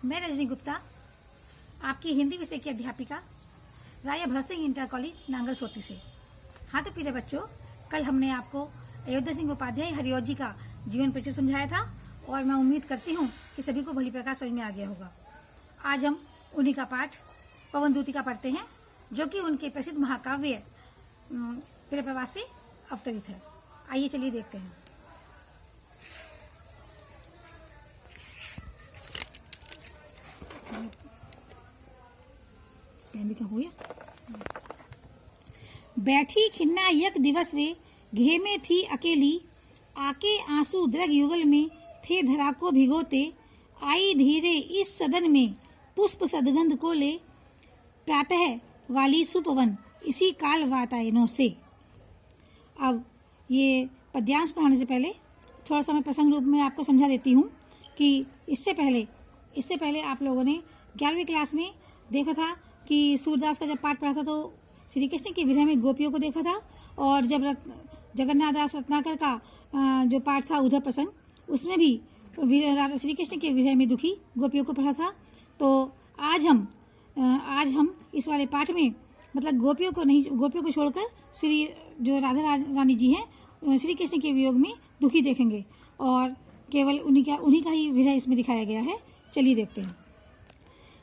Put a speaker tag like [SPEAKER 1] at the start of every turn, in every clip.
[SPEAKER 1] मैं रजनी गुप्ता, आपकी हिंदी विषय की अध्यापिका, राजा भरत सिंह इंटर कॉलेज नांगल सोती से। हाँ तो प्रिय बच्चों, कल हमने आपको अयोध्या सिंह उपाध्याय हरिऔध जी का जीवन परिचय समझाया था और मैं उम्मीद करती हूँ कि सभी को भली प्रकार समझ में आ गया होगा। आज हम उन्हीं का पाठ पवन दूती पढ़ते हैं, जो कि उनके प्रसिद्ध महाकाव्य प्रियप्रवास से अवतरित है। आइए चलिए देखते हैं। बैठी खिन्ना यक दिवस वे, घेर में थी अकेली, आके आंसू द्रग युगल में थे धरा को भिगोते, आई धीरे इस सदन में पुष्प सदगंध को ले, प्रातः वाली सुपवन इसी काल वातायनों से। अब ये पद्यांश पढ़ाने से पहले थोड़ा सा मैं प्रसंग रूप में आपको समझा देती हूँ कि इससे पहले आप लोगों ने 11वीं क्लास में देखा था कि सूरदास का जब पाठ पढ़ा था तो श्री कृष्ण के विरह में गोपियों को देखा था, और जब जगन्नाथ दास रत्नाकर का जो पाठ था उधर प्रसंग, उसमें भी श्री कृष्ण के विरह में दुखी गोपियों को पढ़ा था। तो आज हम इस वाले पाठ में मतलब गोपियों को छोड़कर श्री जो राधा रानी जी हैं श्री कृष्ण के वियोग में दुखी देखेंगे, और केवल उन्हीं का ही विरह इसमें दिखाया गया है। चलिए देखते हैं।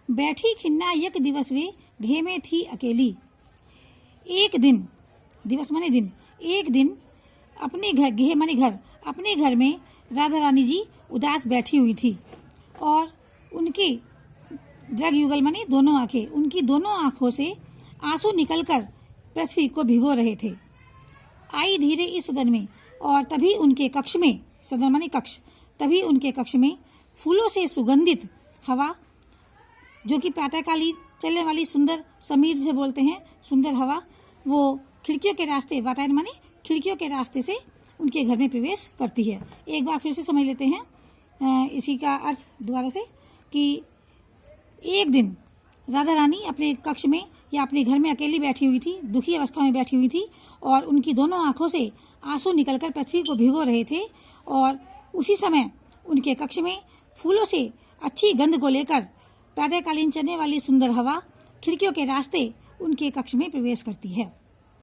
[SPEAKER 1] बैठी खिन्ना यक दिवस वे, घेर में थी अकेली। एक दिन, दिवस माने दिन, एक दिन अपने घर, घेर माने घर, अपने घर में राधा रानी जी उदास बैठी हुई थी, और उनके द्रग युगल माने दोनों आंखें, उनकी दोनों आंखों से आंसू निकलकर पृथ्वी को भिगो रहे थे। आई धीरे इस सदन में, और तभी उनके कक्ष में, सदन माने कक्ष, तभी उनके कक्ष में फूलों से सुगंधित हवा, जो कि प्रातःकाली चलने वाली सुंदर समीर से बोलते हैं, सुंदर हवा, वो खिड़कियों के रास्ते, वातायन माने खिड़कियों के रास्ते से उनके घर में प्रवेश करती है। एक बार फिर से समझ लेते हैं इसी का अर्थ दोबारा से, कि एक दिन राधा रानी अपने कक्ष में या अपने घर में अकेली बैठी हुई थी, दुखी अवस्था में बैठी हुई थी, और उनकी दोनों आंखों से आंसू निकलकर पृथ्वी को भिगो रहे थे, और उसी समय उनके कक्ष में फूलों से अच्छी गंध को लेकर प्रातःकालीन चलने वाली सुंदर हवा खिड़कियों के रास्ते उनके कक्ष में प्रवेश करती है।